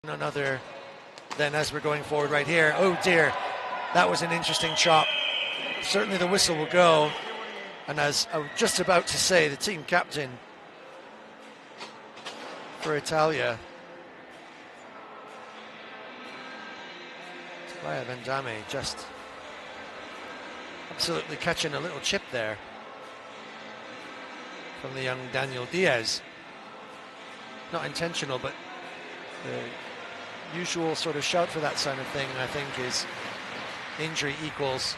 Another, then as we're going forward right here, oh dear, that was an interesting chop. Certainly the whistle will go, and as I was just about to say, the team captain for Italia, Tobias Vendame, just absolutely catching a little chip there from the young Daniel Diaz. Not intentional, but the usual sort of shout for that kind of thing, I think, is injury equals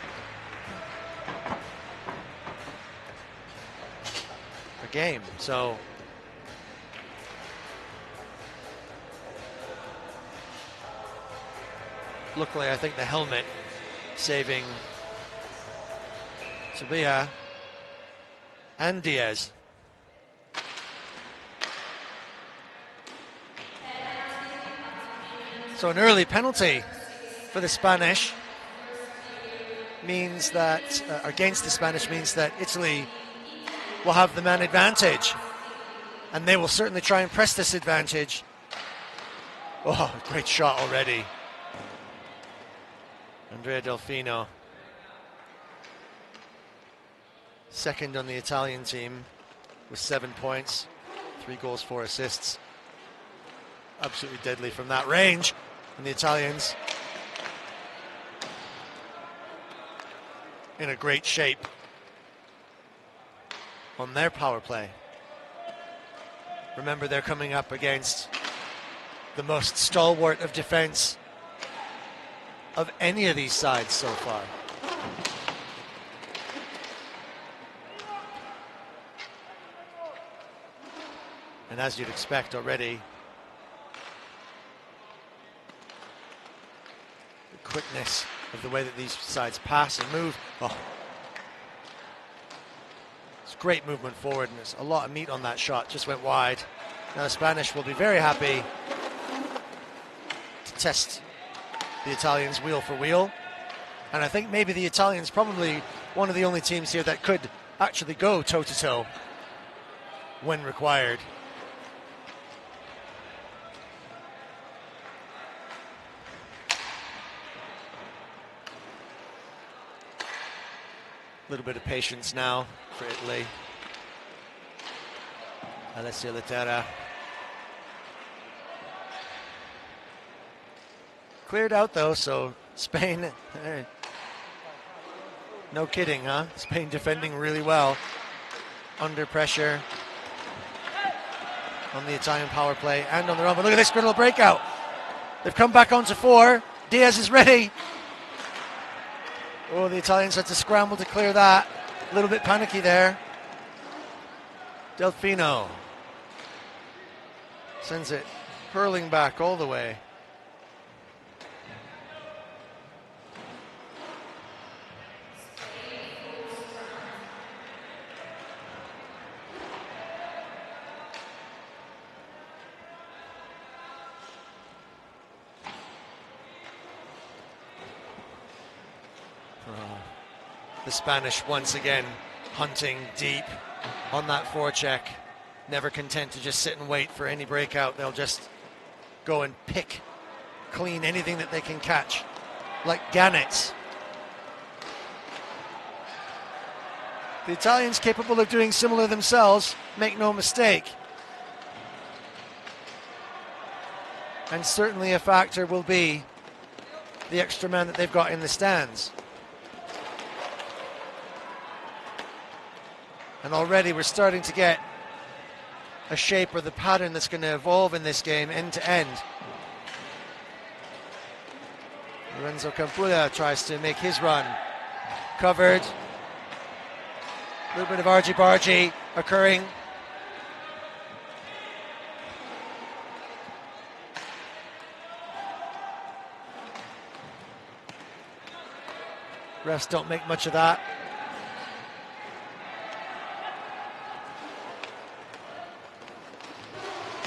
a game. So luckily, I think the helmet saving Tobias and Diaz. So an early penalty for the Spanish means that, against the Spanish, means that Italy will have the man advantage. And they will certainly try and press this advantage. Oh, great shot already. Andrea Delfino. Second on the Italian team with 7 points, 3 goals, 4 assists. Absolutely deadly from that range. And the Italians in a great shape on their power play. Remember, they're coming up against the most stalwart of defense of any of these sides so far. And as you'd expect already, the quickness of the way that these sides pass and move. Oh. It's great movement forward, and there's a lot of meat on that shot. Just went wide. Now the Spanish will be very happy to test the Italians wheel for wheel. And I think maybe the Italians probably one of the only teams here that could actually go toe-to-toe when required. A little bit of patience now for Italy. Alessia Lettera. Cleared out though, so Spain, no kidding, huh? Spain defending really well under pressure on the Italian power play and on their own. But look at this little breakout. They've come back onto 4. Diaz is ready. Oh, the Italians had to scramble to clear that. A little bit panicky there. Delfino sends it hurling back all the way. The Spanish once again hunting deep on that forecheck, never content to just sit and wait for any breakout. They'll just go and pick clean anything that they can catch, like gannets. The Italians capable of doing similar themselves, make no mistake. And certainly a factor will be the extra man that they've got in the stands. And already we're starting to get a shape or the pattern that's going to evolve in this game end to end. Lorenzo Campula tries to make his run. Covered. A little bit of argy-bargy occurring. Refs don't make much of that.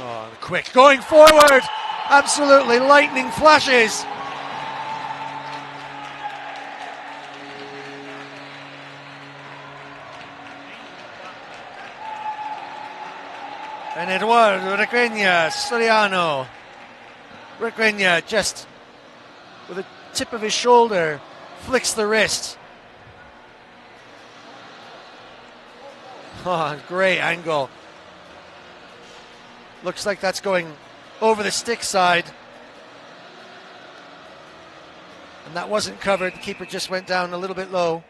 Oh, quick going forward. Absolutely lightning flashes. And Eduardo Requena Soriano Requena just with a tip of his shoulder flicks the wrist. Oh, great angle. Looks like that's going over the stick side. And that wasn't covered. The keeper just went down a little bit low.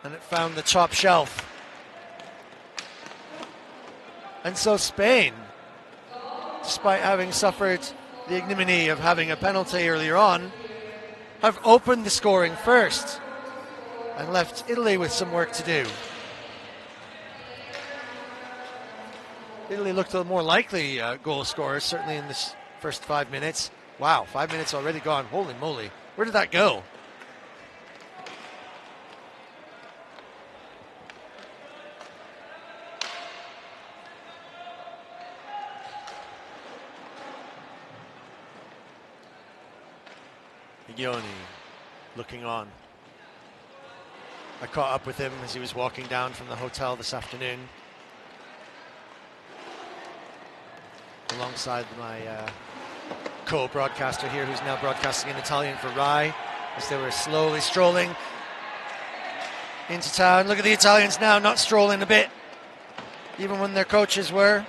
And it found the top shelf. And so Spain, despite having suffered the ignominy of having a penalty earlier on, have opened the scoring first and left Italy with some work to do. Italy looked a more likely goal scorers, certainly in this first 5 minutes. Wow, 5 minutes already gone. Holy moly. Where did that go? Ioni looking on. I caught up with him as he was walking down from the hotel this afternoon, alongside my co-broadcaster here, who's now broadcasting in Italian for Rai, as they were slowly strolling into town. Look at the Italians now, not strolling a bit, even when their coaches were.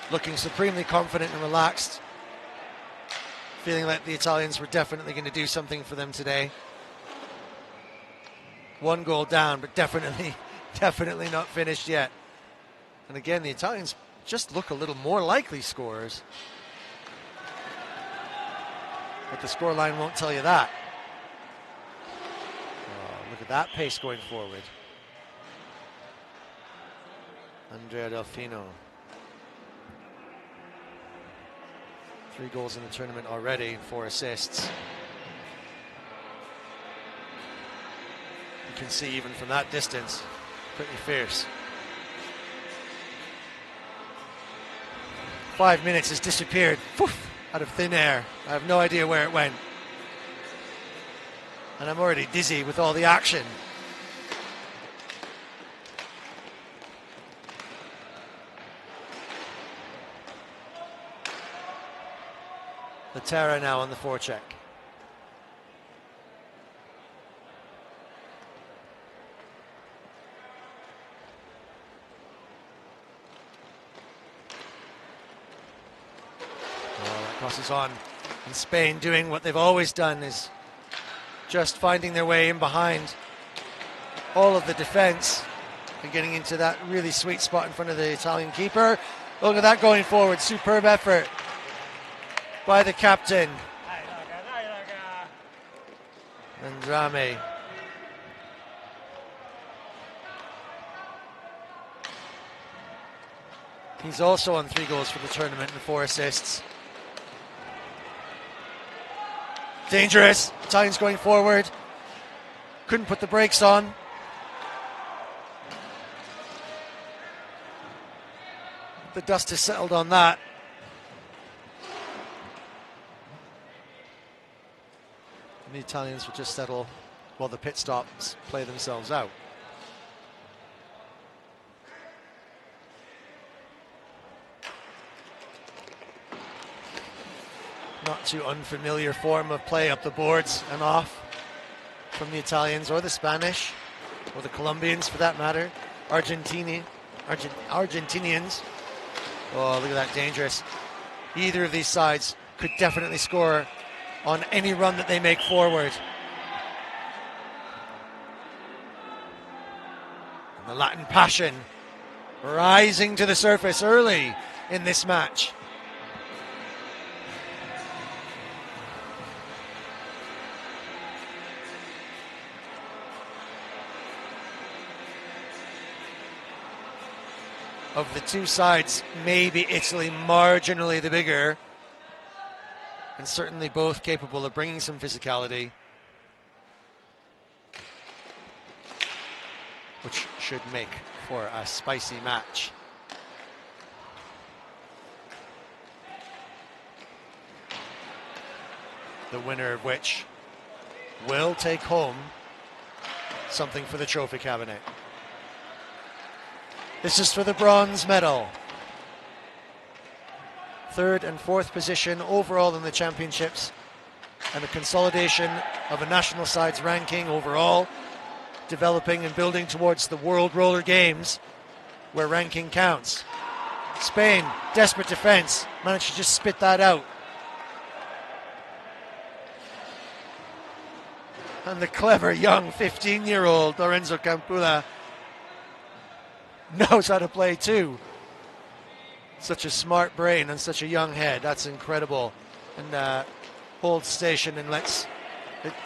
Looking supremely confident and relaxed, feeling like the Italians were definitely going to do something for them today. One goal down, but definitely not finished yet. And again, the Italians just look a little more likely scorers. But the scoreline won't tell you that. Oh, look at that pace going forward. Andrea Delfino. 3 goals in the tournament already, 4 assists. You can see even from that distance, pretty fierce. 5 minutes has disappeared, poof, out of thin air. I have no idea where it went. And I'm already dizzy with all the action. Laterra now on the forecheck. Crosses on, and Spain doing what they've always done, is just finding their way in behind all of the defense and getting into that really sweet spot in front of the Italian keeper. Look at that going forward, superb effort by the captain. Andrame. He's also on 3 goals for the tournament and 4 assists. Dangerous. Italians going forward. Couldn't put the brakes on. The dust has settled on that. And the Italians will just settle while the pit stops play themselves out. Not too unfamiliar form of play up the boards and off from the Italians or the Spanish or the Colombians for that matter. Argentinians. Oh, look at that, dangerous. Either of these sides could definitely score on any run that they make forward. And the Latin passion rising to the surface early in this match. Of the two sides, maybe Italy marginally the bigger, and certainly both capable of bringing some physicality, which should make for a spicy match. The winner of which will take home something for the trophy cabinet. This is for the bronze medal. third and fourth position overall in the championships, and a consolidation of a national side's ranking overall, developing and building towards the World Roller Games, where ranking counts. Spain, desperate defense, managed to just spit that out. And the clever young 15-year-old Lorenzo Campula knows how to play too. Such a smart brain and such a young head. That's incredible. And holds station and lets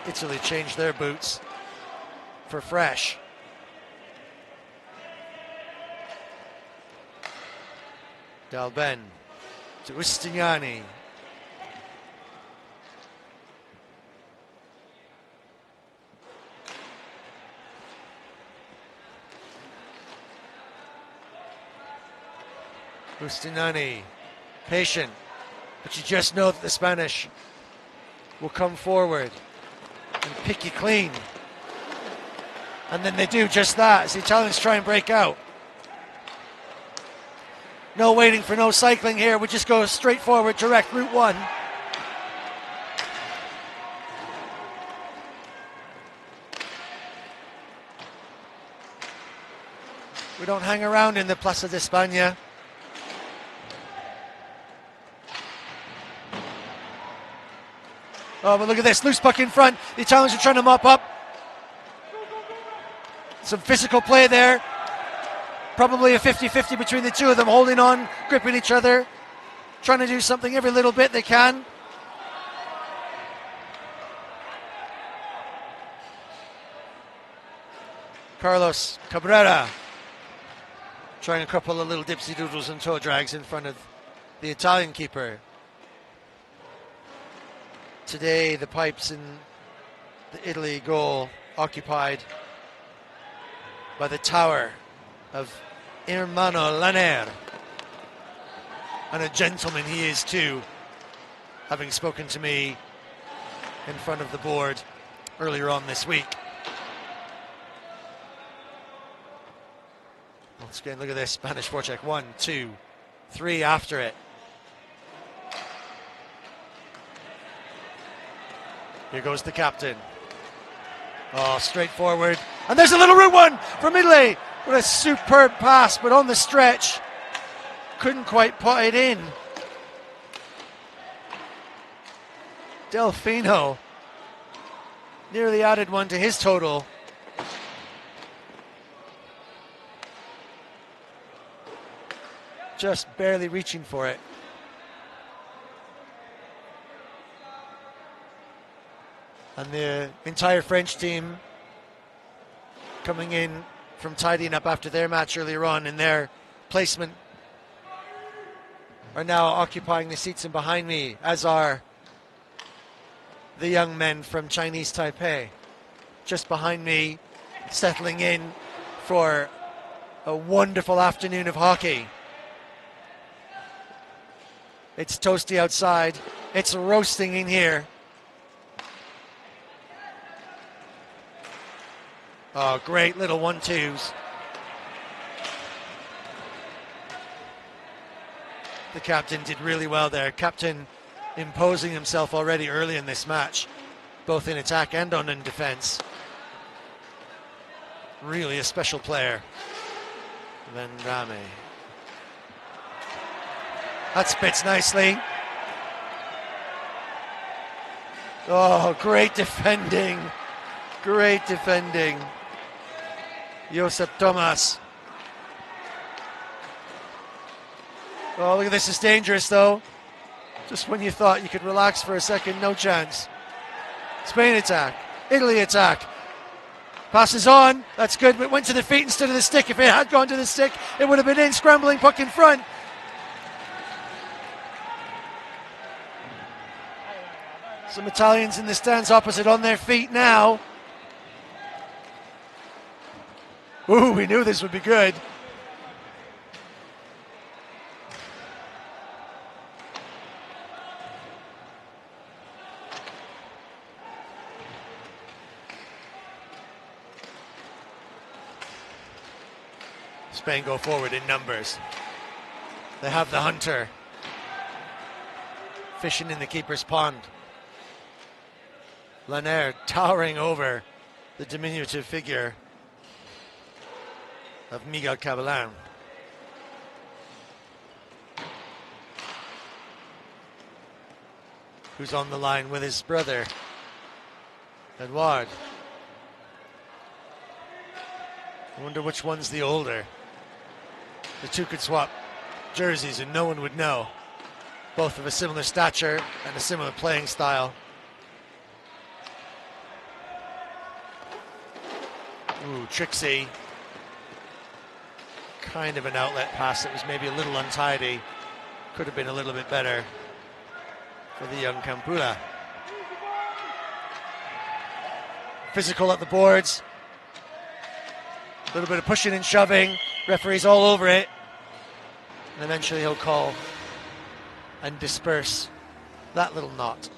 Italy change their boots for fresh. Dalben to Ustignani. Ustignani, patient, but you just know that the Spanish will come forward and pick you clean. And then they do just that as the Italians try and break out. No waiting for no cycling here. We just go straight forward, direct, route one. We don't hang around in the Plaza de España. Oh, but look at this, loose puck in front. The Italians are trying to mop up. Some physical play there. Probably a 50-50 between the two of them, holding on, gripping each other, trying to do something every little bit they can. Carlos Cabrera trying a couple of little dipsy doodles and toe drags in front of the Italian keeper. Today, the pipes in the Italy goal occupied by the tower of Hermano Laner. And a gentleman he is too, having spoken to me in front of the board earlier on this week. Once again, look at this, Spanish forecheck, 1, 2, 3 after it. Here goes the captain. Oh, straight forward. And there's a little route one from Italy. What a superb pass, but on the stretch, couldn't quite put it in. Delfino nearly added one to his total. Just barely reaching for it. And the entire French team coming in from tidying up after their match earlier on in their placement are now occupying the seats in behind me, as are the young men from Chinese Taipei. Just behind me, settling in for a wonderful afternoon of hockey. It's toasty outside. It's roasting in here. Oh, great little 1-2s. The captain did really well there. Captain imposing himself already early in this match, both in attack and on in defense. Really a special player. Vendrame. That spits nicely. Oh, great defending. Great defending. Josep Tomas. Oh, look at this, it's dangerous though. Just when you thought you could relax for a second, no chance. Spain attack, Italy attack. Passes on, that's good, but went to the feet instead of the stick. If it had gone to the stick, it would have been in, scrambling puck in front. Some Italians in the stands opposite on their feet now. Ooh, we knew this would be good. Spain go forward in numbers. They have the hunter. fishing in the keeper's pond. Lanier towering over the diminutive figure of Miguel Cabellan. Who's on the line with his brother, Edouard. I wonder which one's the older. The two could swap jerseys and no one would know. Both of a similar stature and a similar playing style. Ooh, Trixie. Kind of an outlet pass that was maybe a little untidy. Could have been a little bit better for the young Campula. Physical at the boards. A little bit of pushing and shoving. Referee's all over it. And eventually he'll call and disperse that little knot.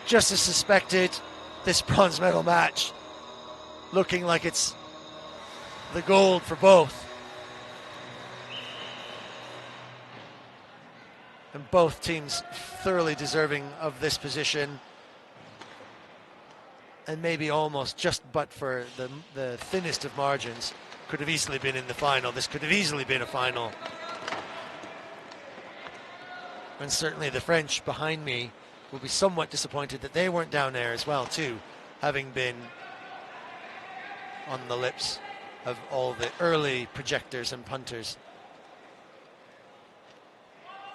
Just as suspected, this bronze medal match looking like it's the gold for both. And both teams thoroughly deserving of this position. And maybe almost just but for the thinnest of margins, could have easily been in the final. This could have easily been a final. And certainly the French behind me will be somewhat disappointed that they weren't down there as well too, having been on the lips of all the early projectors and punters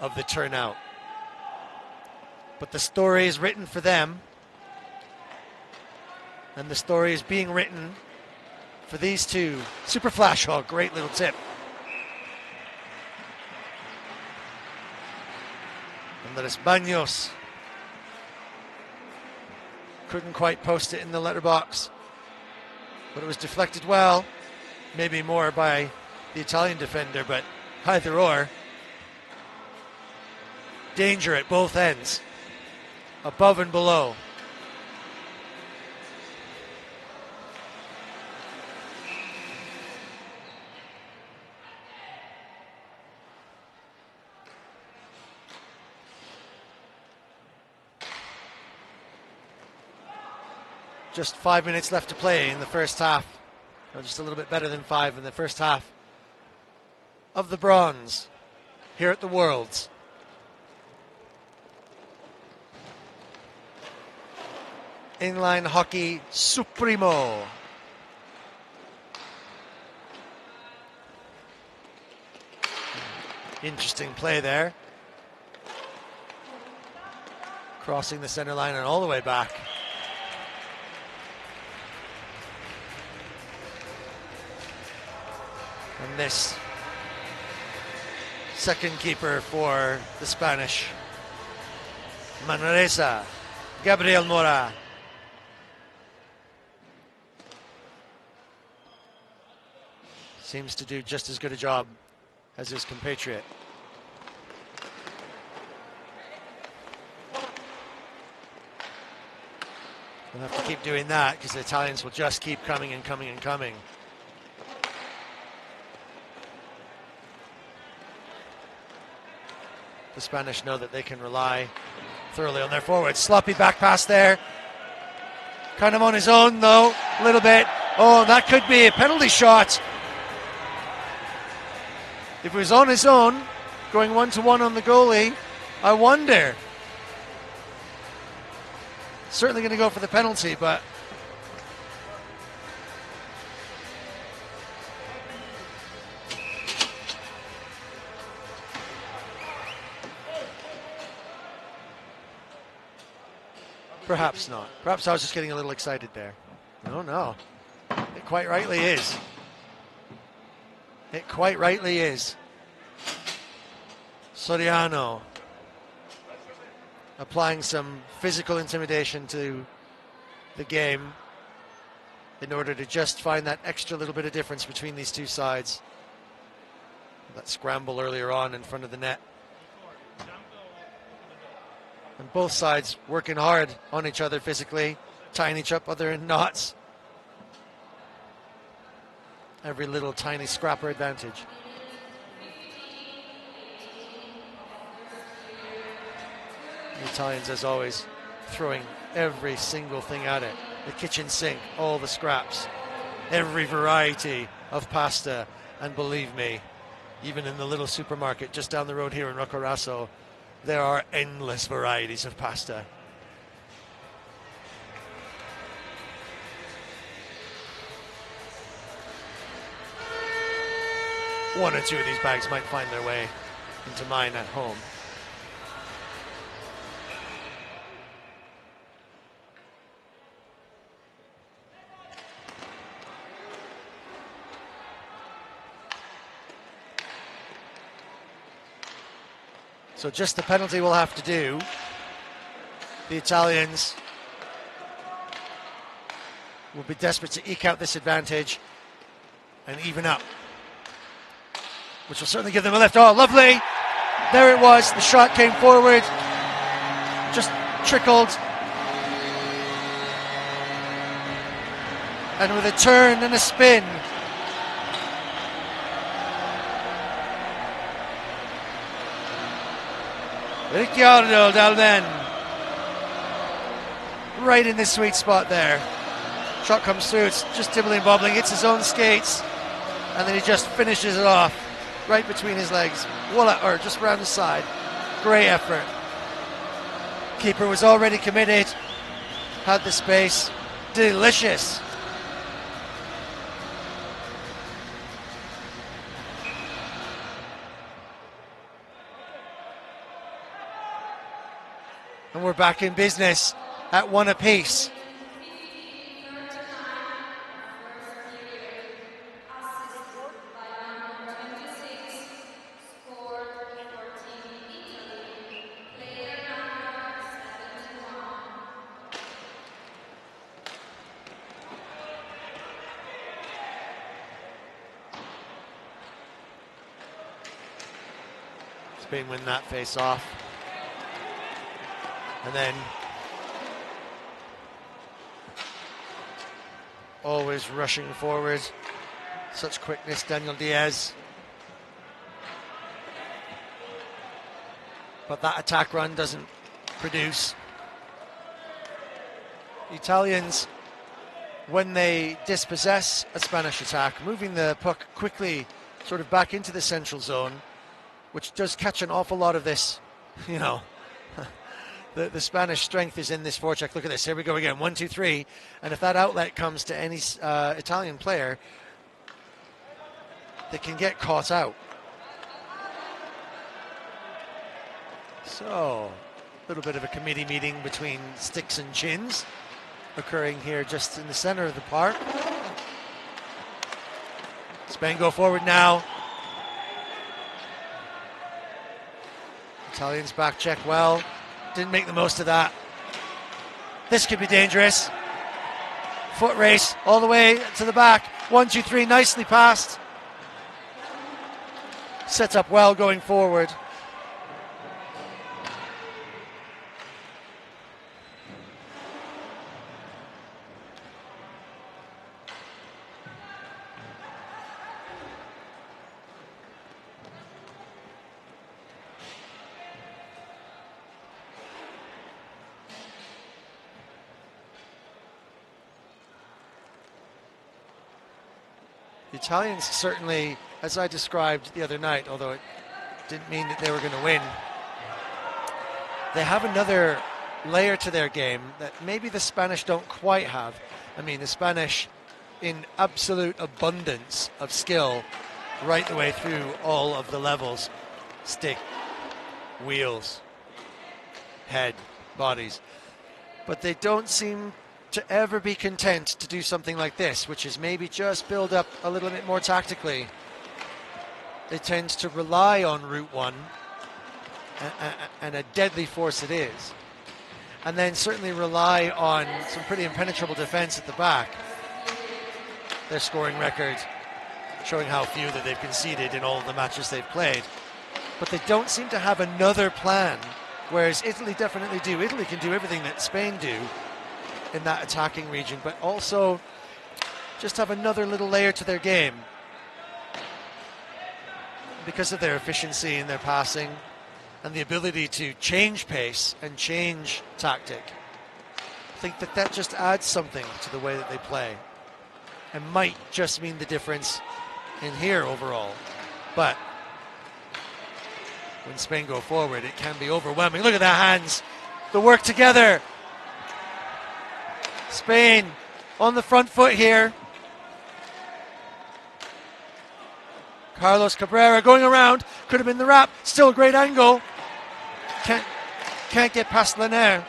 of the turnout. But the story is written for them, and the story is being written for these two. Super flash hog, great little tip. Andres Baños couldn't quite post it in the letterbox, but it was deflected well, maybe more by the Italian defender, but either or. Danger at both ends, above and below. Just 5 minutes left to play in the first half. Or just a little bit better than 5 in the first half of the bronze here at the Worlds. Inline hockey supremo. Interesting play there. Crossing the center line and all the way back. And this second keeper for the Spanish, Manresa, Gabriel Mora. Seems to do just as good a job as his compatriot. We'll have to keep doing that because the Italians will just keep coming and coming and coming. The Spanish know that they can rely thoroughly on their forwards. Sloppy back pass there. Kind of on his own though, a little bit. Oh, that could be a penalty shot. If he was on his own, going 1-to-1 on the goalie, I wonder. Certainly going to go for the penalty, but perhaps not. Perhaps I was just getting a little excited there. No. It quite rightly is. It quite rightly is. Soriano applying some physical intimidation to the game in order to just find that extra little bit of difference between these two sides. That scramble earlier on in front of the net. And both sides working hard on each other physically, tying each other in knots. Every little tiny scrapper advantage. The Italians, as always, throwing every single thing at it. The kitchen sink, all the scraps, every variety of pasta. And believe me, even in the little supermarket just down the road here in Roccaraso, there are endless varieties of pasta. One or two of these bags might find their way into mine at home. So just the penalty we'll have to do. The Italians will be desperate to eke out this advantage and even up, which will certainly give them a lift. Oh, lovely. There it was. The shot came forward, just trickled. And with a turn and a spin, Ricciardo Dalmen, right in the sweet spot there. Shot comes through, it's just dibbling bobbling, it's his own skates, and then he just finishes it off right between his legs, voila, or just around the side. Great effort. Keeper was already committed, had the space, delicious. And we're back in business at one apiece. Spain win that face off. And then always rushing forward, such quickness, Daniel Diaz. But that attack run doesn't produce. The Italians, when they dispossess a Spanish attack, moving the puck quickly sort of back into the central zone, which does catch an awful lot of this, you know, the Spanish strength is in this forecheck. Look at this. Here we go again. 1, 2, 3. And if that outlet comes to any Italian player, they can get caught out. So, a little bit of a committee meeting between sticks and chins occurring here just in the center of the park. Spain go forward now. Italians back check well. Didn't make the most of that. This could be dangerous. Foot race all the way to the back. 1, 2, 3, nicely passed. Sets up well going forward. The Italians certainly, as I described the other night, although it didn't mean that they were going to win, they have another layer to their game that maybe the Spanish don't quite have. I mean, the Spanish in absolute abundance of skill right the way through all of the levels. Stick, wheels, head, bodies. But they don't seem to ever be content to do something like this, which is maybe just build up a little bit more tactically. They tend to rely on Route 1, and a deadly force it is. And then certainly rely on some pretty impenetrable defense at the back. Their scoring record showing how few that they've conceded in all of the matches they've played. But they don't seem to have another plan, whereas Italy definitely do. Italy can do everything that Spain do in that attacking region, but also just have another little layer to their game because of their efficiency in their passing, and the ability to change pace and change tactic. I think that just adds something to the way that they play and might just mean the difference in here overall. But when Spain go forward, it can be overwhelming. Look at the hands, the work together. Spain on the front foot here. Carlos Cabrera going around, could have been the wrap, still a great angle. Can't get past Lanier.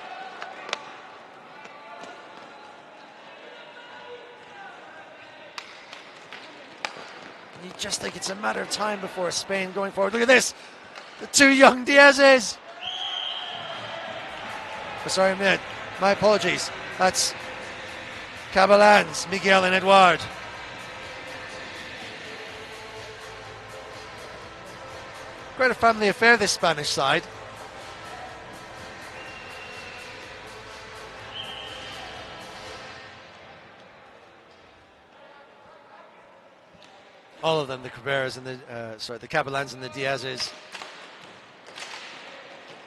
You just think it's a matter of time before Spain going forward. Look at this, the two young Diazes. Oh, sorry, my apologies. That's Caballans, Miguel and Eduard. Quite a family affair, this Spanish side. All of them, the Cabreras and the Caballans and the Diazes.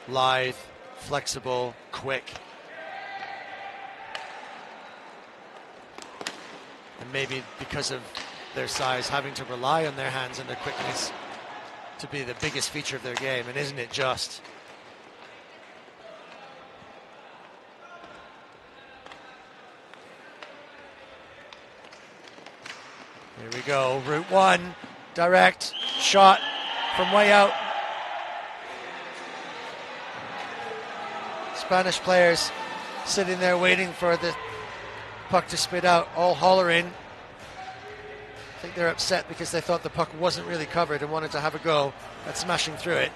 Lithe, flexible, quick. And maybe because of their size, having to rely on their hands and their quickness to be the biggest feature of their game, and isn't it just? Here we go, route one, direct shot from way out. Spanish players sitting there waiting for the puck to spit out, all hollering. I think they're upset because they thought the puck wasn't really covered and wanted to have a go at smashing through it.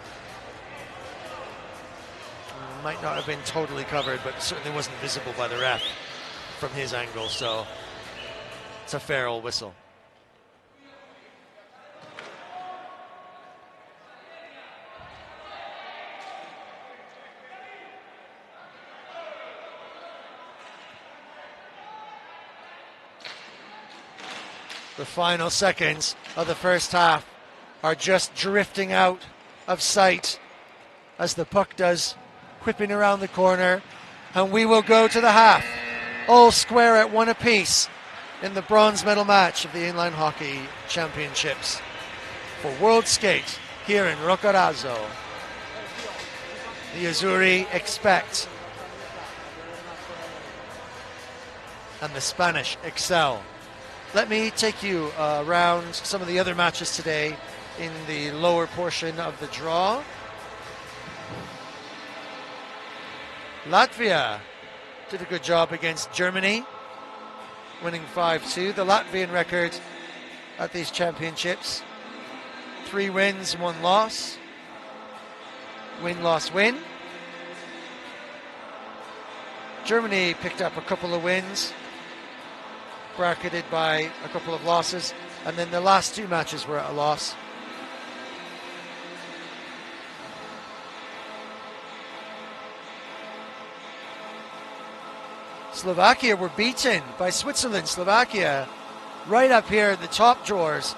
Might not have been totally covered, but certainly wasn't visible by the ref from his angle, so it's a fair old whistle. The final seconds of the first half are just drifting out of sight as the puck does, whipping around the corner, and we will go to the half, all square at one apiece in the bronze medal match of the Inline Hockey Championships for World Skate here in Roccaraso. The Azzurri expect, and the Spanish excel. Let me take you around some of the other matches today in the lower portion of the draw. Latvia did a good job against Germany, winning 5-2. The Latvian record at these championships, 3 wins, 1 loss. Win, loss, win. Germany picked up a couple of wins, bracketed by a couple of losses, and then the last 2 matches were at a loss. Slovakia were beaten by Switzerland. Slovakia right up here in the top drawers,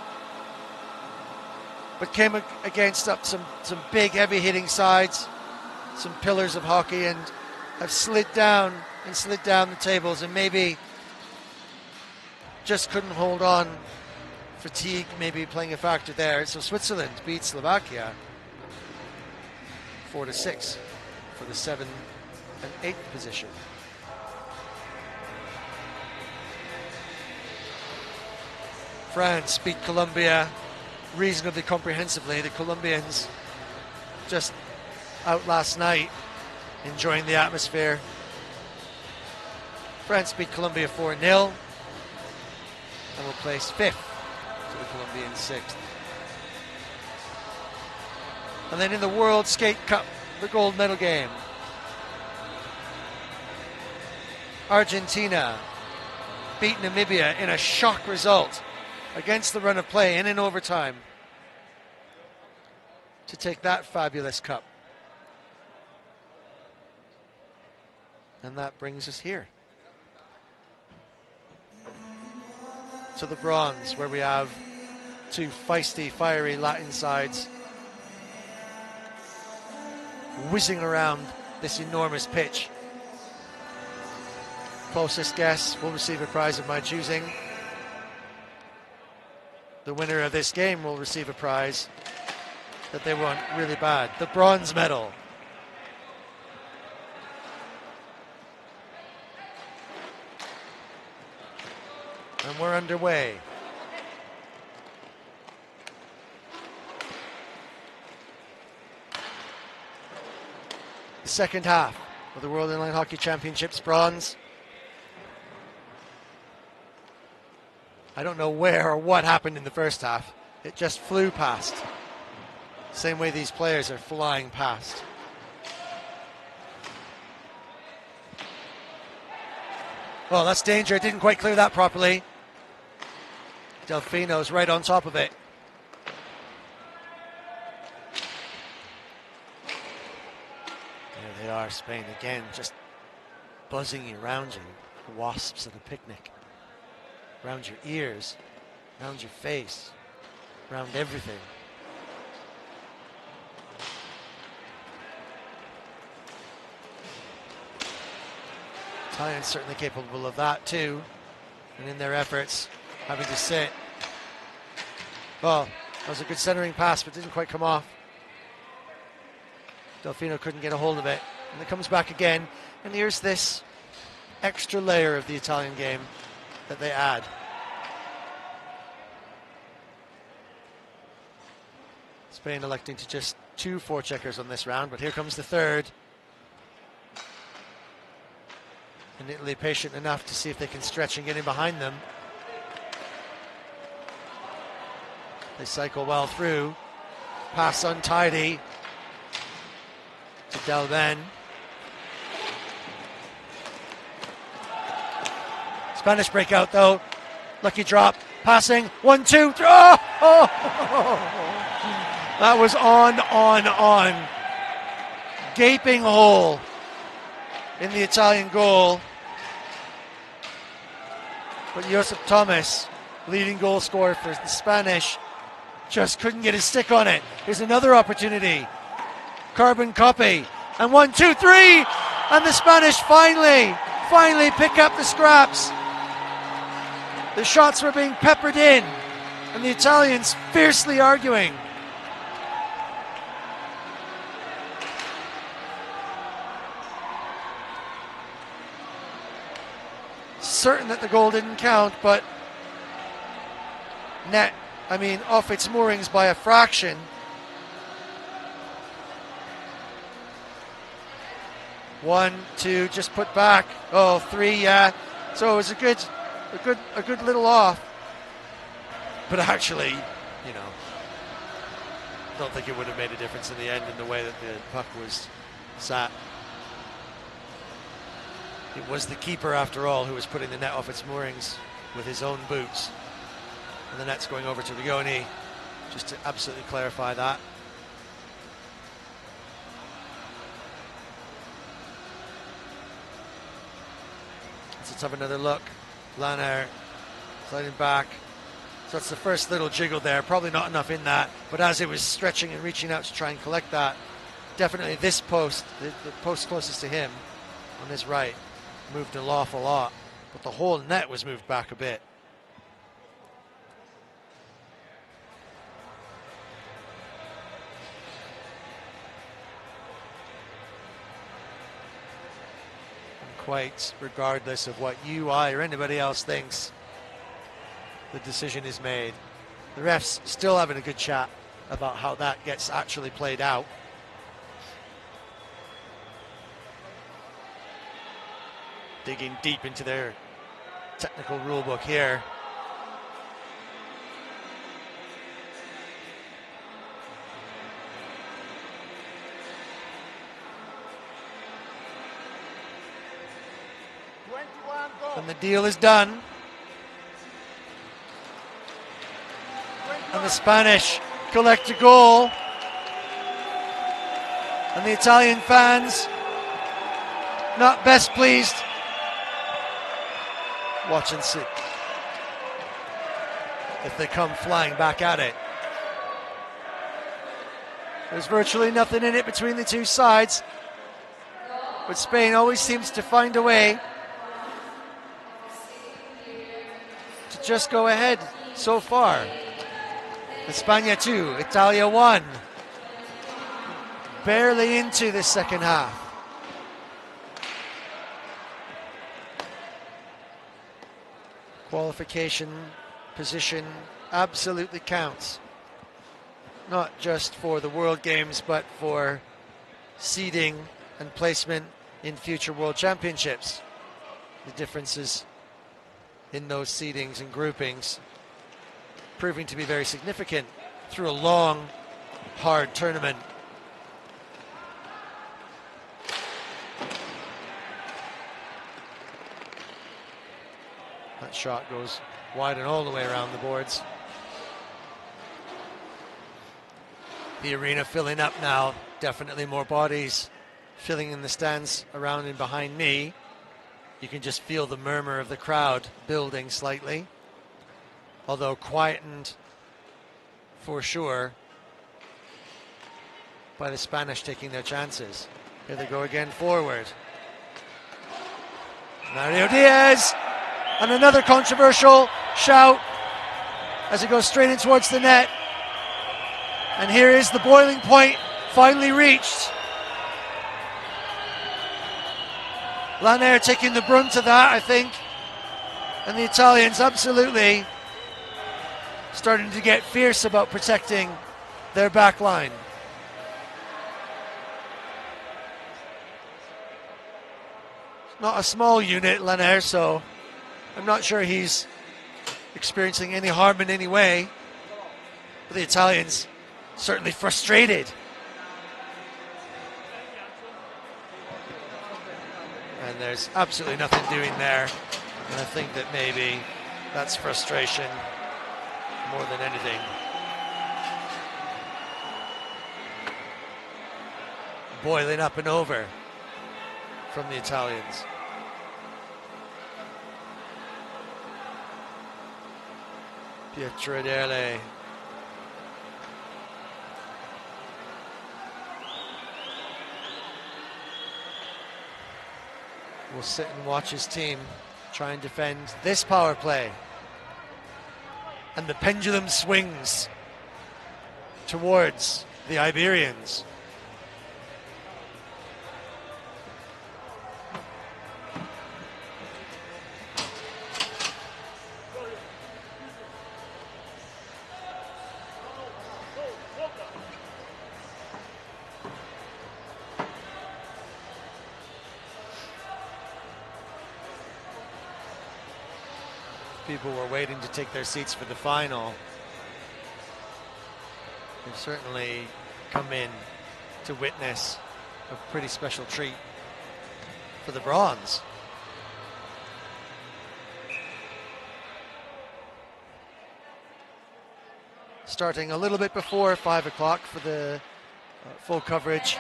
but came against up some big heavy hitting sides, some pillars of hockey, and have slid down the tables, and maybe just couldn't hold on. Fatigue maybe playing a factor there. So Switzerland beat Slovakia 4-6 for the 7th and 8th position. France beat Colombia reasonably comprehensively. The Colombians just out last night enjoying the atmosphere. France beat Colombia 4-0. And will place 5th to the Colombians 6th. And then in the World Skate Cup, the gold medal game, Argentina beat Namíbia in a shock result against the run of play and in overtime to take that fabulous cup. And that brings us here to the bronze, where we have 2 feisty, fiery Latin sides whizzing around this enormous pitch. Closest guess will receive a prize of my choosing. The winner of this game will receive a prize that they want really bad. The bronze medal. And we're underway. The second half of the World Inline Hockey Championships bronze. I don't know where or what happened in the first half. It just flew past. Same way these players are flying past. Oh, that's danger. Didn't quite clear that properly. Delfino's right on top of it. There they are, Spain again, just buzzing you around you. Wasps at a picnic. Around your ears, around your face, around everything. Italians certainly capable of that too. And in their efforts, having to sit. Well, that was a good centering pass, but didn't quite come off. Delfino couldn't get a hold of it. And it comes back again. And here's this extra layer of the Italian game that they add. Spain electing to just 2 forecheckers on this round, but here comes the third. And Italy patient enough to see if they can stretch and get in behind them. They cycle well through. Pass untidy to Delben. Spanish breakout though. Lucky drop. Passing. 1, 2, 3. Oh! That was on. Gaping hole in the Italian goal. But Josep Thomas, leading goal scorer for the Spanish, just couldn't get his stick on it. Here's another opportunity. Carbon copy. And 1, 2, 3. And the Spanish finally pick up the scraps. The shots were being peppered in, and the Italians fiercely arguing. Certain that the goal didn't count, but off its moorings by a fraction. One, two, just put back. Oh, 3, yeah. So it was a good little off. But actually, don't think it would have made a difference in the end in the way that the puck was sat. It was the keeper, after all, who was putting the net off its moorings with his own boots. And the net's going over to Rioni, just to absolutely clarify that. So let's have another look. Lanner sliding back. So that's the first little jiggle there. Probably not enough in that. But as it was stretching and reaching out to try and collect that, definitely this post, the post closest to him on his right, moved an awful lot. But the whole net was moved back a bit. Quite regardless of what you, I, or anybody else thinks, the decision is made. The refs still having a good chat about how that gets actually played out. Digging deep into their technical rule book here. And the deal is done. And the Spanish collect a goal. And the Italian fans not best pleased. Watch and see if they come flying back at it. There's virtually nothing in it between the two sides, but Spain always seems to find a way to just go ahead so far. España 2, Italia 1. Barely into the second half. Qualification position absolutely counts. Not just for the World Games, but for seeding and placement in future World Championships. The differences in those seedings and groupings proving to be very significant through a long, hard tournament. That shot goes wide and all the way around the boards. The arena filling up now. Definitely more bodies filling in the stands around and behind me. You can just feel the murmur of the crowd building slightly, although quietened for sure by the Spanish taking their chances. Here they go again forward. Mario Diaz, and another controversial shout as it goes straight in towards the net. And here is the boiling point finally reached. Lanair taking the brunt of that, I think. And the Italians absolutely starting to get fierce about protecting their back line. Not a small unit, Lanair, so I'm not sure he's experiencing any harm in any way. But the Italians certainly frustrated. And there's absolutely nothing doing there. And I think that maybe that's frustration more than anything. Boiling up and over from the Italians. Pietradele. Will sit and watch his team try and defend this power play. And the pendulum swings towards the Iberians. People were waiting to take their seats for the final. They've certainly come in to witness a pretty special treat for the bronze. Starting a little bit before 5 o'clock for the full coverage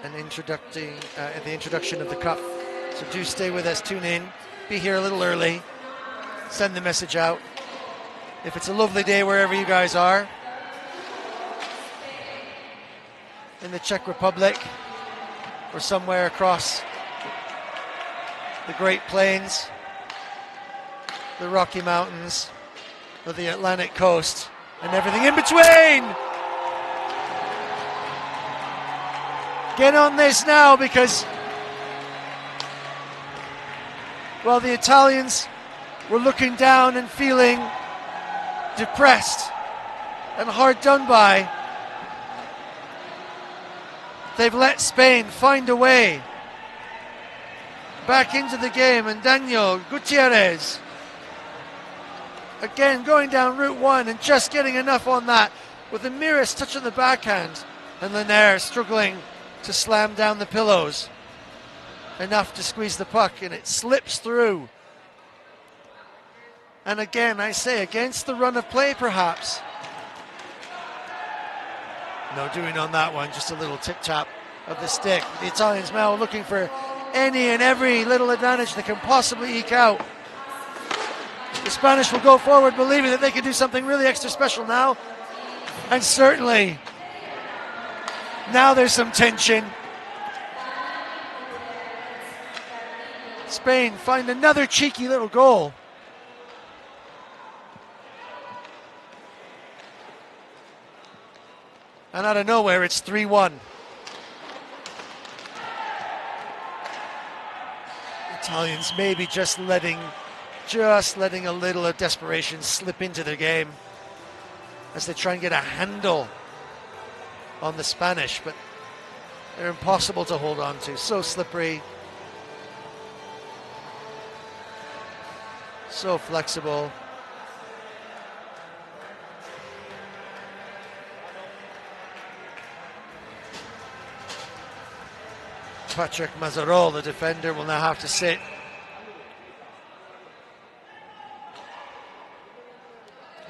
and the introduction of the cup. So do stay with us, tune in, be here a little early. Send the message out. If it's a lovely day wherever you guys are, in the Czech Republic or somewhere across the Great Plains, the Rocky Mountains, or the Atlantic coast, and everything in between. Get on this now because, well, the Italians were looking down and feeling depressed and hard done by. They've let Spain find a way back into the game, and Daniel Gutierrez again going down Route 1 and just getting enough on that with the merest touch on the backhand, and Lanair struggling to slam down the pillows enough to squeeze the puck, and it slips through. And again, I say, against the run of play perhaps. No doing on that one, just a little tip-tap of the stick. The Italians now looking for any and every little advantage they can possibly eke out. The Spanish will go forward believing that they can do something really extra special now. And certainly Now there's some tension. Spain find another cheeky little goal. And out of nowhere, it's 3-1. Italians maybe just letting a little of desperation slip into their game as they try and get a handle on the Spanish, but they're impossible to hold on to. So slippery, so flexible. Patrick Mazzarol, the defender, will now have to sit.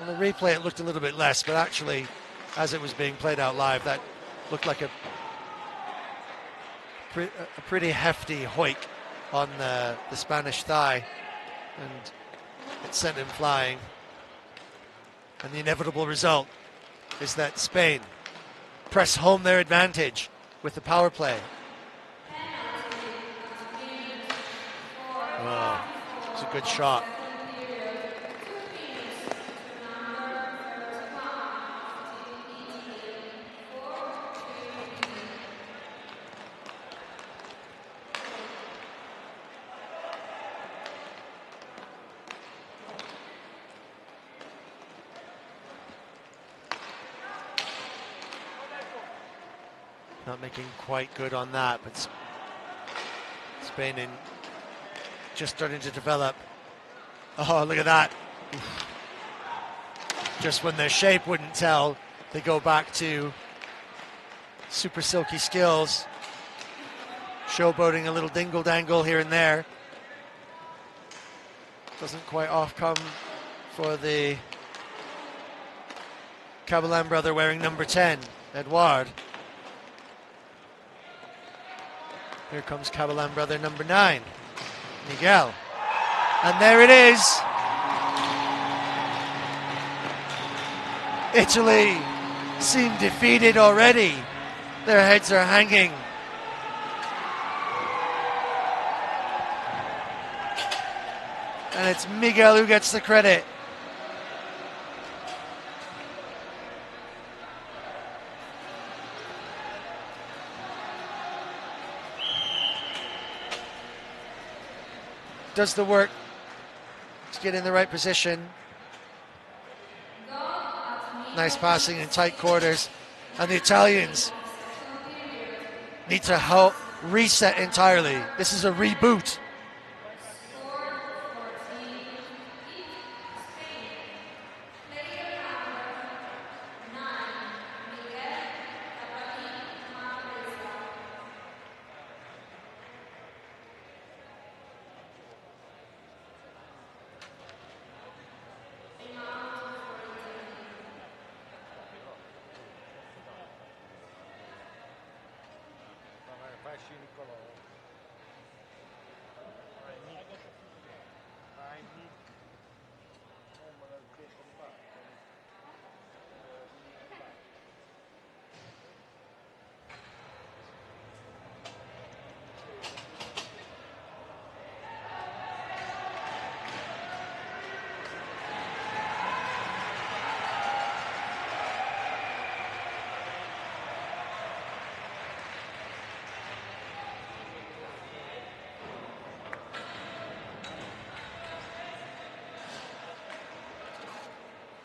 On the replay, it looked a little bit less, but actually, as it was being played out live, that looked like a pretty hefty hoik on the Spanish thigh, and it sent him flying. And the inevitable result is that Spain press home their advantage with the power play. Oh, it's a good shot. Not making quite good on that, but Spain in just starting to develop. Oh, look at that. Oof. Just when their shape wouldn't tell, they go back to super silky skills, showboating a little dingle dangle here and there. Doesn't quite off come for the Catalan brother wearing number 10, Eduard. Here comes Catalan brother number 9, Miguel. And there it is. Italy seem defeated already. Their heads are hanging. And it's Miguel who gets the credit. Does the work to get in the right position. Nice passing in tight quarters. And the Italians need to help reset entirely. This is a reboot.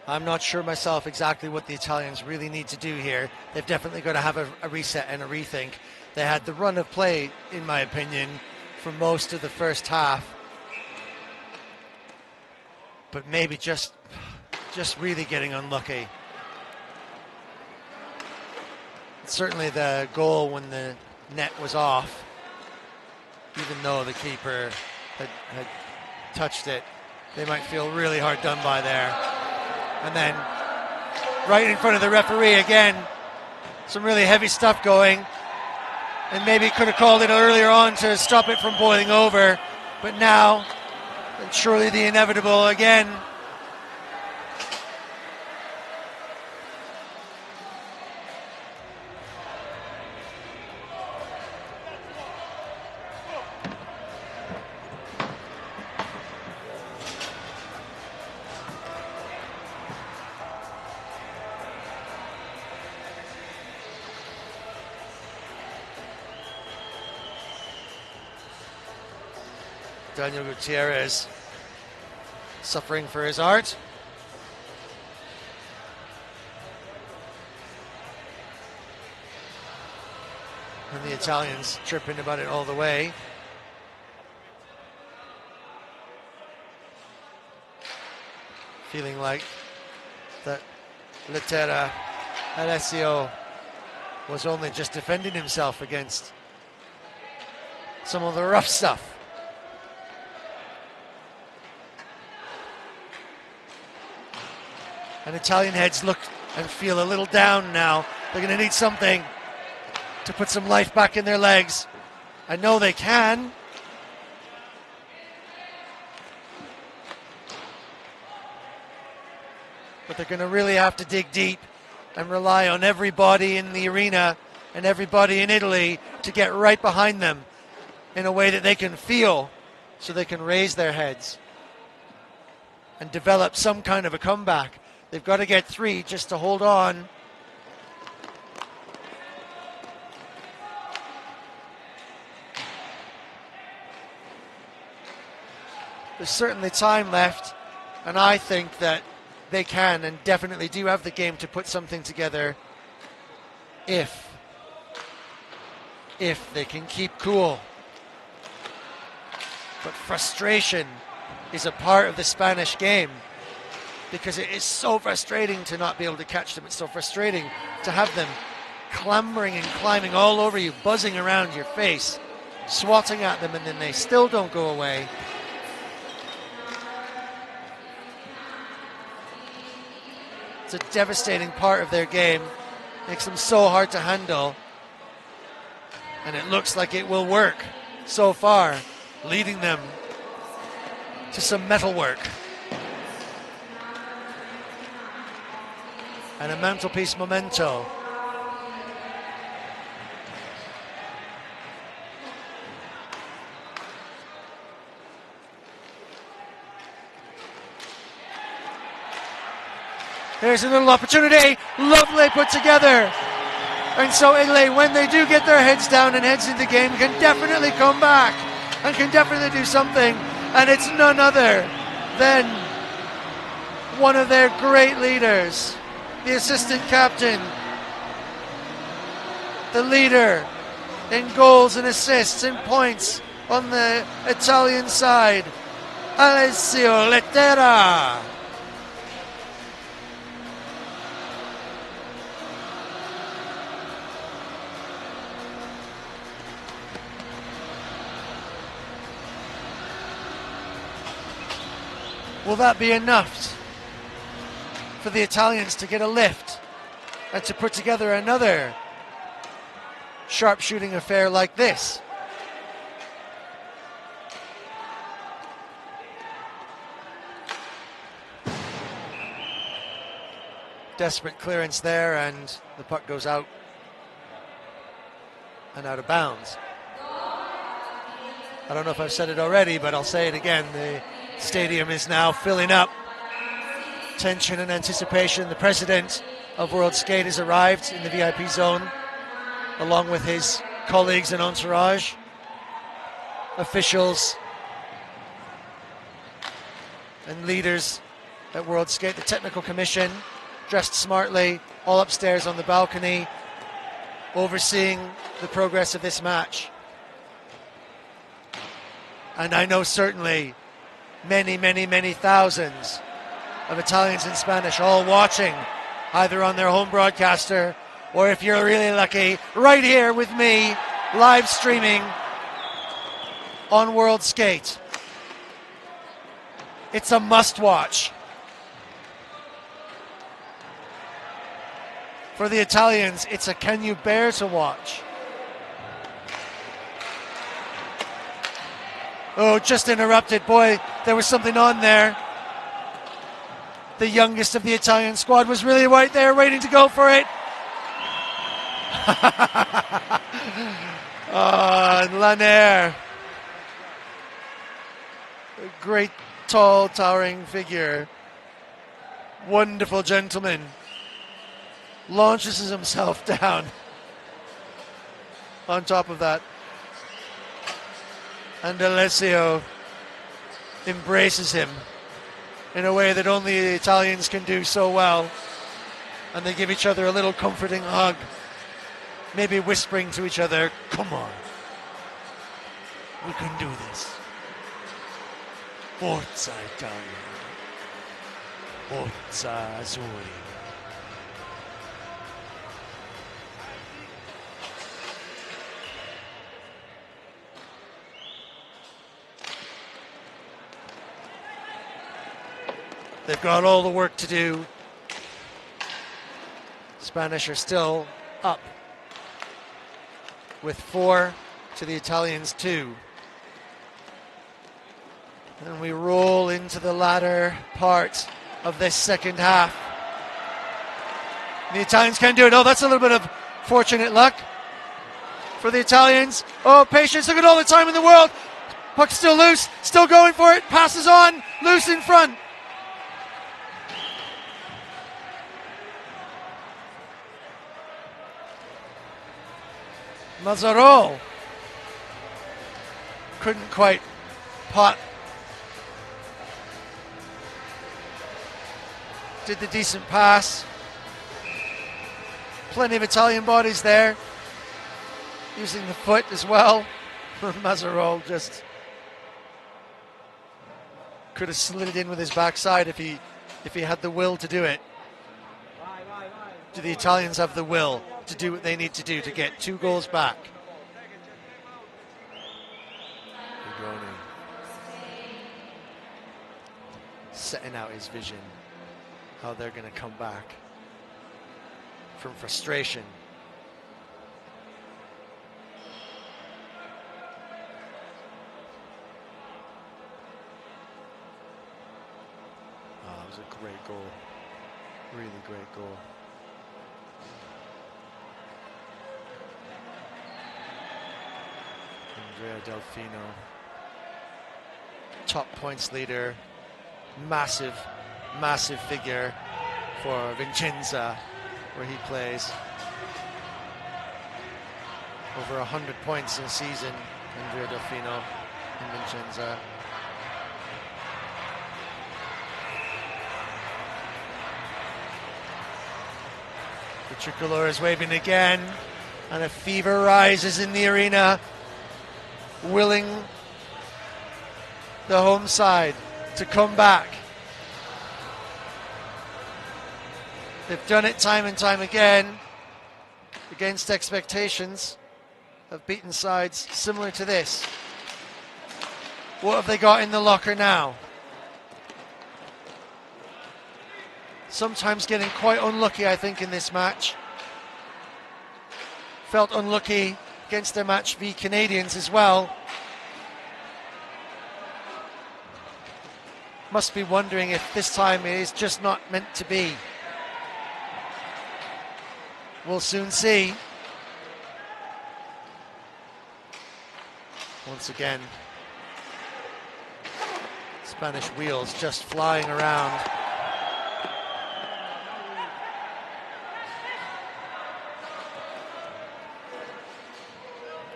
I'm not sure myself exactly what the Italians really need to do here. They've definitely got to have a reset and a rethink. They had the run of play, in my opinion, for most of the first half. But maybe just really getting unlucky. Certainly the goal when the net was off, even though the keeper had touched it, they might feel really hard done by there. And then right in front of the referee again, some really heavy stuff going. And maybe could have called it earlier on to stop it from boiling over. But now, surely the inevitable again. Daniel Gutierrez suffering for his art. And the Italians tripping about it all the way. Feeling like that Lettera Alessio was only just defending himself against some of the rough stuff. And Italian heads look and feel a little down now. They're going to need something to put some life back in their legs. I know they can. But they're going to really have to dig deep and rely on everybody in the arena and everybody in Italy to get right behind them in a way that they can feel, so they can raise their heads and develop some kind of a comeback. They've got to get 3 just to hold on. There's certainly time left, and I think that they can and definitely do have the game to put something together if they can keep cool. But frustration is a part of the Spanish game, because it is so frustrating to not be able to catch them. It's so frustrating to have them clambering and climbing all over you, buzzing around your face, swatting at them, and then they still don't go away. It's a devastating part of their game. Makes them so hard to handle. And it looks like it will work so far, leading them to some metalwork. And a mantelpiece memento. Here's a little opportunity, lovely put together. And so Italy, when they do get their heads down and heads into the game, can definitely come back and can definitely do something. And it's none other than one of their great leaders, the assistant captain, the leader in goals and assists and points on the Italian side, Alessio Lettera. Will that be enough for the Italians to get a lift and to put together another sharpshooting affair like this? Desperate clearance there, and the puck goes out and out of bounds. I don't know if I've said it already, but I'll say it again. The stadium is now filling up. Tension and anticipation. The president of World Skate has arrived in the VIP zone, along with his colleagues and entourage, officials and leaders at World Skate. The technical commission, dressed smartly, all upstairs on the balcony, overseeing the progress of this match. And I know certainly many, many, many thousands of Italians and Spanish all watching, either on their home broadcaster or, if you're really lucky, right here with me, live streaming on World Skate. It's a must-watch. For the Italians, it's a can you bear to watch. Oh, just interrupted. Boy, there was something on there. The youngest of the Italian squad was really right there, waiting to go for it. And Lanier. A great, tall, towering figure. Wonderful gentleman. Launches himself down on top of that. And Alessio embraces him in a way that only the Italians can do so well. And they give each other a little comforting hug, maybe whispering to each other, "Come on, we can do this. Forza Italia, Forza Azzurri." They've got all the work to do. Spanish are still up with 4 to the Italians 2. And we roll into the latter part of this second half. The Italians can do it. Oh, that's a little bit of fortunate luck for the Italians. Oh, patience. Look at all the time in the world. Puck's still loose. Still going for it. Passes on. Loose in front. Mazzarol couldn't quite pot. Did the decent pass. Plenty of Italian bodies there. Using the foot as well. Mazzarol just could have slid it in with his backside if he had the will to do it. Do the Italians have the will to do what they need to do to get 2 goals back? Setting out his vision, how they're going to come back from frustration. Oh, that was a great goal. Really great goal. Andrea Delfino, top points leader, massive figure for Vicenza, where he plays. Over 100 points in a season, Andrea Delfino in Vicenza. The tricolor is waving again, and a fever rises in the arena, willing the home side to come back. They've done it time and time again against expectations, have beaten sides similar to this. What have they got in the locker now? Sometimes getting quite unlucky, I think, in this match. Felt unlucky against their match v Canadians as well. Must be wondering if this time it is just not meant to be. We'll soon see. Once again, Spanish wheels just flying around.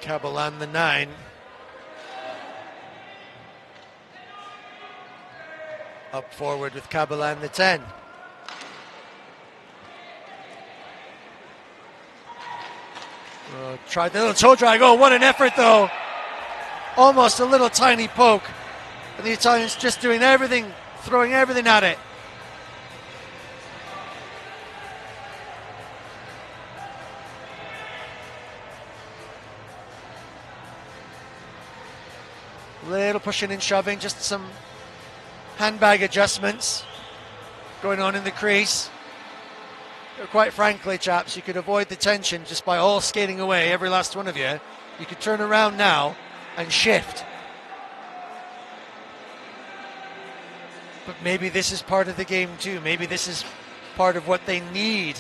Cabalan the 9. Up forward with Cabalan the 10. Tried the little toe drag. Oh, what an effort though. Almost a little tiny poke. And the Italians just doing everything, throwing everything at it. Little pushing and shoving, just some handbag adjustments going on in the crease. Quite frankly, chaps, you could avoid the tension just by all skating away, every last one of you. You could turn around now and shift. But maybe this is part of the game too. Maybe this is part of what they need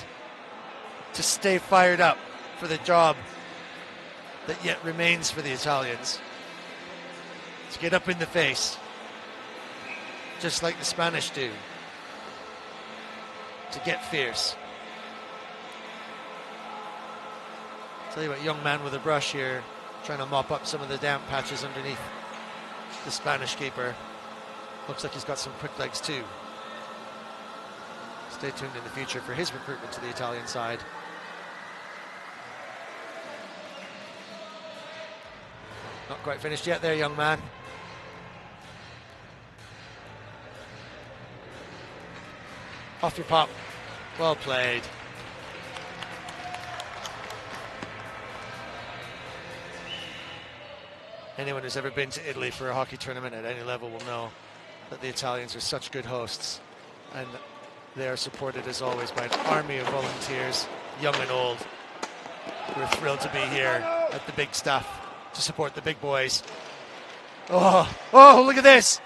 to stay fired up for the job that yet remains for the Italians. To get up in the face, just like the Spanish do. To get fierce. Tell you what, young man with a brush here, trying to mop up some of the damp patches underneath the Spanish keeper. Looks like he's got some quick legs too. Stay tuned in the future for his recruitment to the Italian side. Not quite finished yet there, young man. Off your pop. Well played. Anyone who's ever been to Italy for a hockey tournament at any level will know that the Italians are such good hosts, and they are supported as always by an army of volunteers, young and old, who are thrilled to be here at the big stuff to support the big boys. Oh, look at this.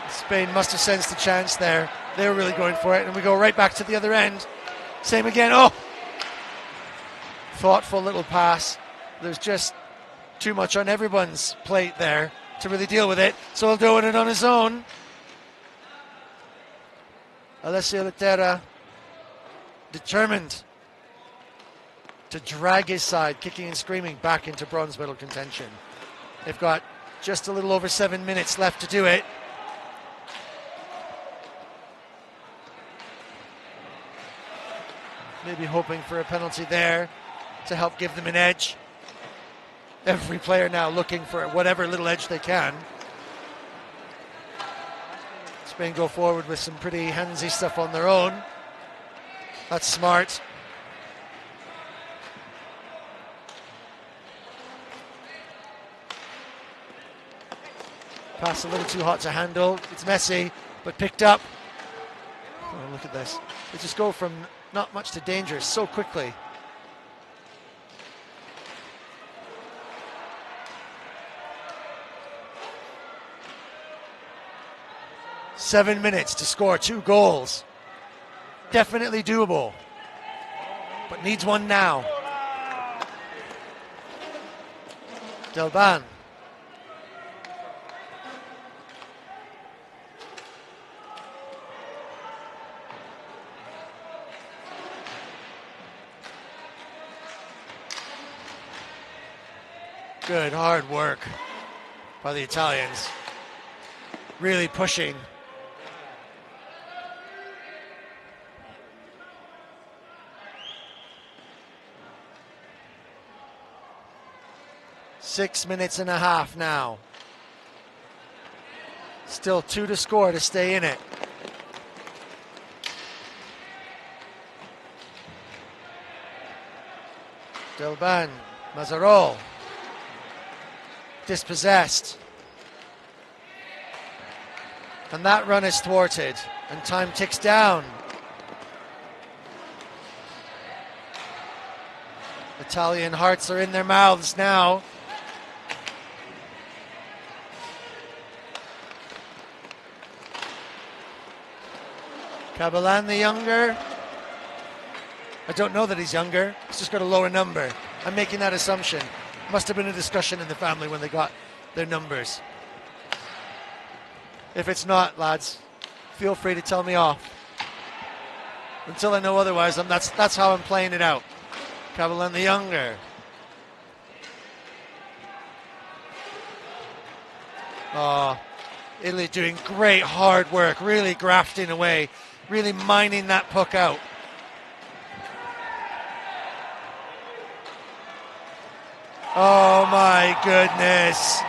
Spain must have sensed a chance there. They were really going for it, and we go right back to the other end. Same again. Oh! Thoughtful little pass. There's just too much on everyone's plate there to really deal with it, so he'll do it on his own. Alessio Lettera, determined to drag his side, kicking and screaming, back into bronze medal contention. They've got just a little over 7 minutes left to do it. Maybe hoping for a penalty there to help give them an edge. Every player now looking for whatever little edge they can. Spain go forward with some pretty handsy stuff on their own. That's smart. Pass a little too hot to handle. It's messy, but picked up. Oh, look at this. They just go from not much to dangerous so quickly. Seven minutes to score 2 goals. Definitely doable, but needs one now. Delban. Good hard work by the Italians. Really pushing. Six minutes and a half now. Still 2 to score to stay in it. Delban, Mazzarol. Dispossessed. And that run is thwarted, and time ticks down. Italian hearts are in their mouths now. Cabalan the younger. I don't know that he's younger. He's just got a lower number. I'm making that assumption. Must have been a discussion in the family when they got their numbers. If it's not, lads, feel free to tell me off. Until I know otherwise, that's how I'm playing it out. Cabalan the younger. Oh, Italy doing great hard work, really grafting away, really mining that puck out. Oh my goodness.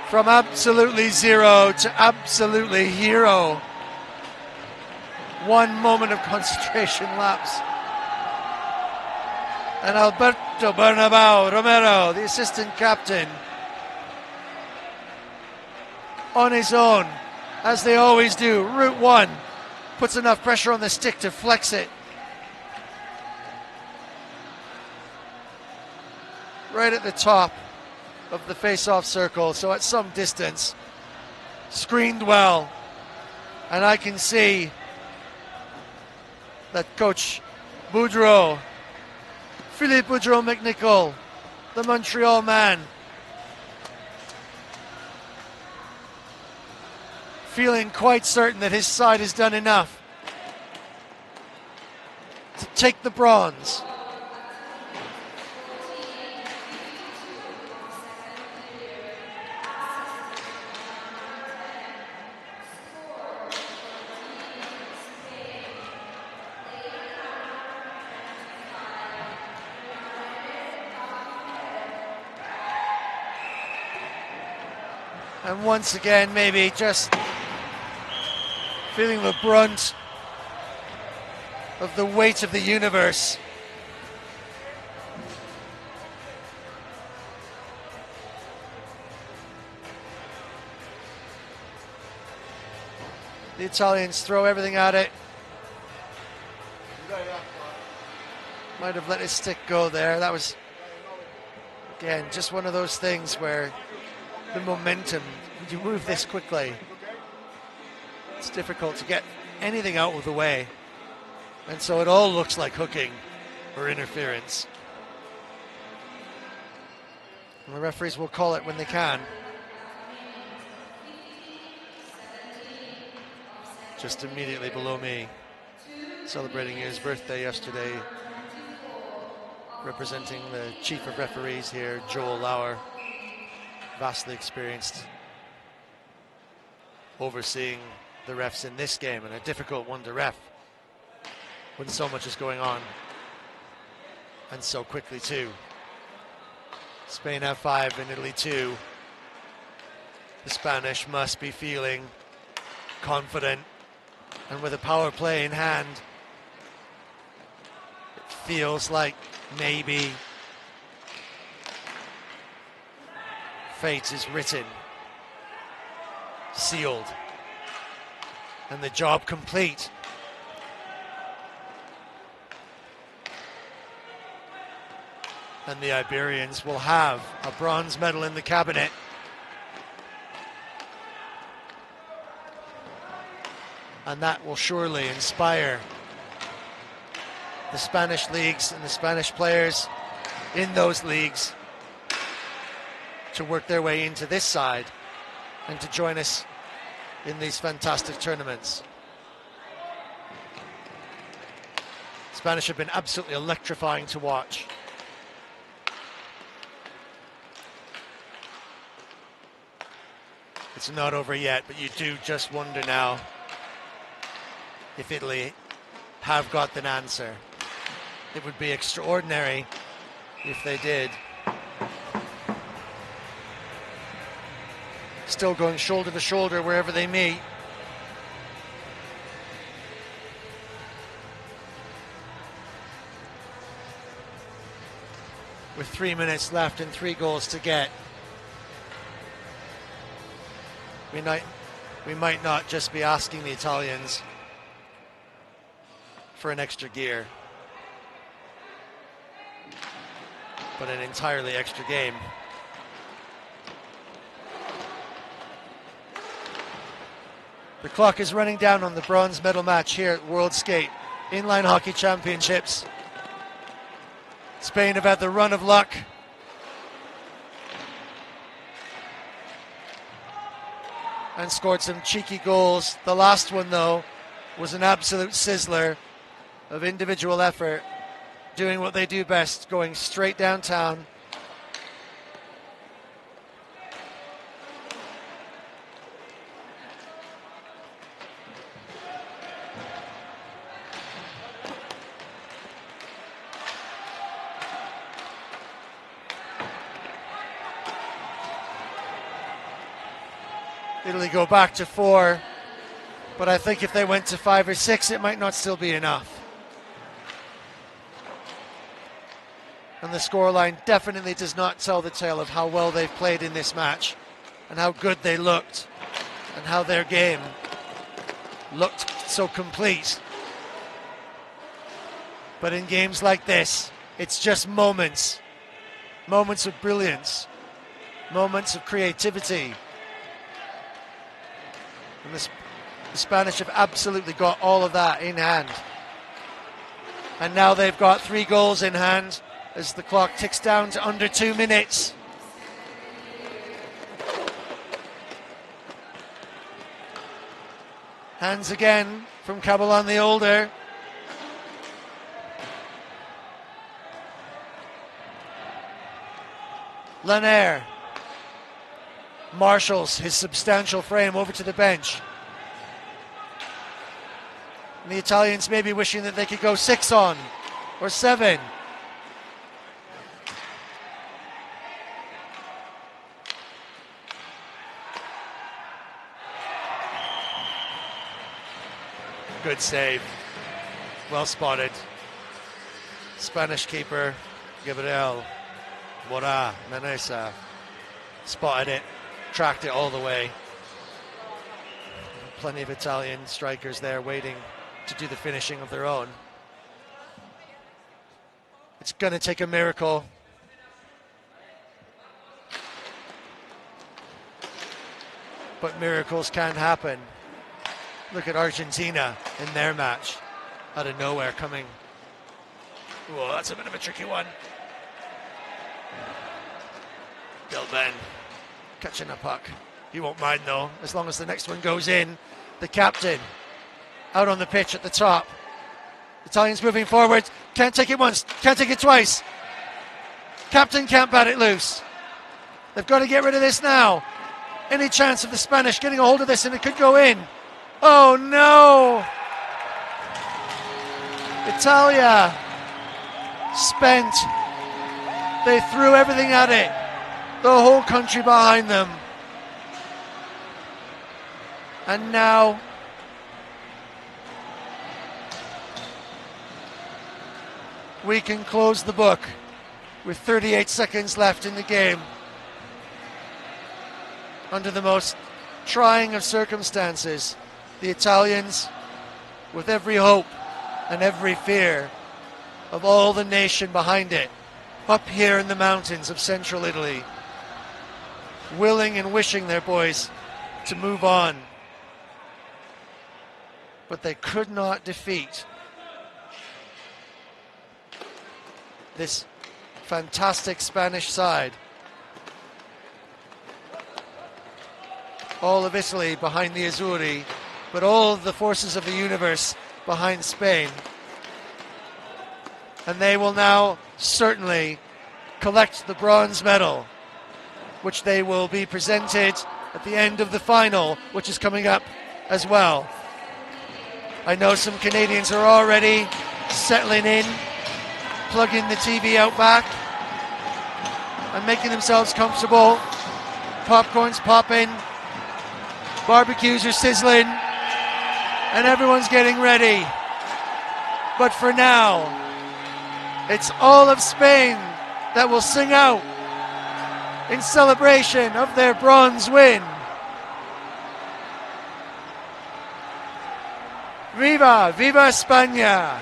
From absolutely zero to absolutely hero. One moment of concentration lapse. And Alberto Bernabeu Romero, the assistant captain, on his own, as they always do. Route 1 puts enough pressure on the stick to flex it. Right at the top of the face-off circle, so at some distance. Screened well. And I can see that Coach Boudreau, Philippe Boudreau-McNichol, the Montreal man, feeling quite certain that his side has done enough to take the bronze. And once again, maybe just feeling the brunt of the weight of the universe. The Italians throw everything at it. Might have let his stick go there. That was, again, just one of those things where the momentum, you move this quickly, it's difficult to get anything out of the way. And so it all looks like hooking or interference. And the referees will call it when they can. Just immediately below me, celebrating his birthday yesterday, representing the chief of referees here, Joel Lauer, vastly experienced, overseeing the refs in this game, and a difficult one to ref when so much is going on, and so quickly too. Spain have 5 and Italy 2. The Spanish must be feeling confident, and with a power play in hand, it feels like maybe fate is written, sealed, and the job complete. And the Iberians will have a bronze medal in the cabinet. And that will surely inspire the Spanish leagues and the Spanish players in those leagues to work their way into this side and to join us in these fantastic tournaments. Spanish have been absolutely electrifying to watch. It's not over yet, but you do just wonder now if Italy have got an answer. It would be extraordinary if they did. Still going shoulder to shoulder wherever they meet. With 3 minutes left and 3 goals to get. We might not just be asking the Italians for an extra gear, but an entirely extra game. The clock is running down on the bronze medal match here at World Skate Inline Hockey Championships. Spain have had the run of luck. And scored some cheeky goals. The last one, though, was an absolute sizzler of individual effort, doing what they do best, going straight downtown. Italy go back to 4, but I think if they went to 5 or 6, it might not still be enough. And the scoreline definitely does not tell the tale of how well they've played in this match and how good they looked and how their game looked so complete. But in games like this, it's just moments. Moments of brilliance. Moments of creativity. And the Spanish have absolutely got all of that in hand. And now they've got 3 goals in hand as the clock ticks down to under 2 minutes. Hands again from Cabalon the Older. Lanier marshals his substantial frame over to the bench. And the Italians may be wishing that they could go 6 on or 7. Good save. Well spotted. Spanish keeper, Gabriel Mora Menesa, spotted it, tracked it all the way. Plenty of Italian strikers there waiting to do the finishing of their own. It's going to take a miracle. But miracles can happen. Look at Argentina in their match. Out of nowhere coming. Whoa, that's a bit of a tricky one. Del Ben catching a puck. He won't mind though, as long as the next one goes in. The captain out on the pitch at the top. Italians moving forward. Can't take it once, can't take it twice. Captain can't bat it loose. They've got to get rid of this now. Any chance of the Spanish getting a hold of this and it could go in. Oh no! Italia spent. They threw everything at it. The whole country behind them. And now we can close the book with 38 seconds left in the game. Under the most trying of circumstances, the Italians, with every hope and every fear of all the nation behind it, up here in the mountains of central Italy, willing and wishing their boys to move on. But they could not defeat this fantastic Spanish side. All of Italy behind the Azzurri, but all of the forces of the universe behind Spain. And they will now certainly collect the bronze medal, which they will be presented at the end of the final, which is coming up as well. I know some Canadians are already settling in, plugging the TV out back, and making themselves comfortable. Popcorn's popping, barbecues are sizzling, and everyone's getting ready. But for now, it's all of Spain that will sing out in celebration of their bronze win. Viva, viva España!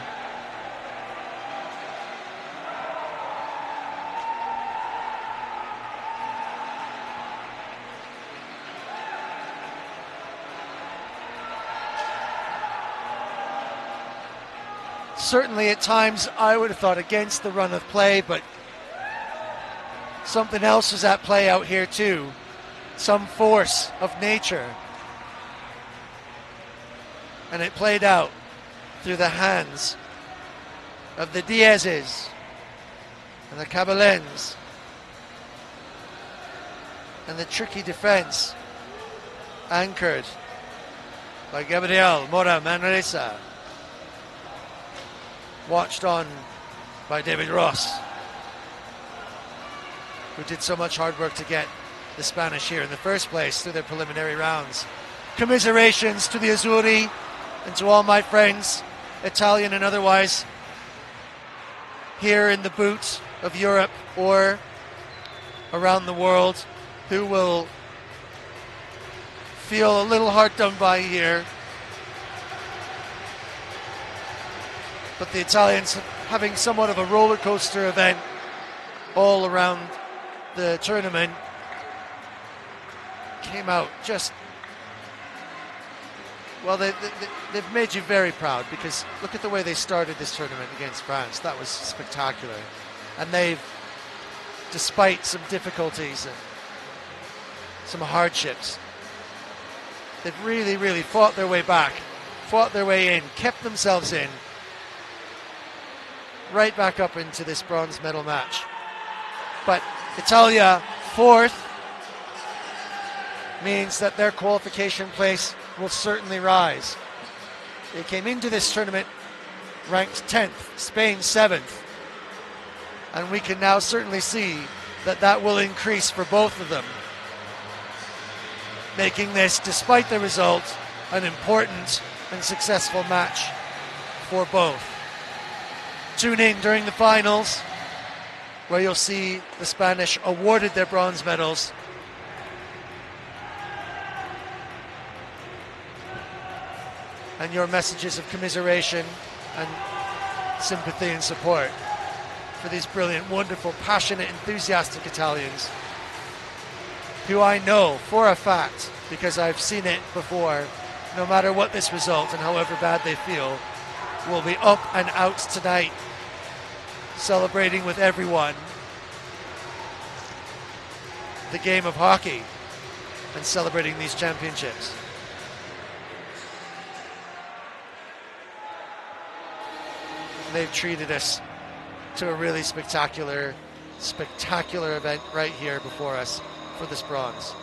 Certainly at times I would have thought against the run of play, but something else was at play out here too. Some force of nature. And it played out through the hands of the Diazes and the Caballens and the tricky defense anchored by Gabriel Mora Manresa, watched on by David Ross, who did so much hard work to get the Spanish here in the first place through their preliminary rounds. Commiserations to the Azzurri and to all my friends, Italian and otherwise, here in the boot of Europe or around the world, who will feel a little hard done by here. But the Italians having somewhat of a roller coaster event all around the tournament, came out just, well, they've made you very proud, because look at the way they started this tournament against France. That was spectacular. And they've, despite some difficulties and some hardships, they've really, really fought their way back, fought their way in, kept themselves in, right back up into this bronze medal match. But Italia fourth means that their qualification place will certainly rise. They came into this tournament ranked 10th, Spain 7th. And we can now certainly see that that will increase for both of them, making this, despite the result, an important and successful match for both. Tune in during the finals, where you'll see the Spanish awarded their bronze medals. And your messages of commiseration and sympathy and support for these brilliant, wonderful, passionate, enthusiastic Italians, who I know for a fact, because I've seen it before, no matter what this result and however bad they feel, will be up and out tonight, celebrating with everyone the game of hockey and celebrating these championships. They've treated us to a really spectacular event right here before us for this bronze.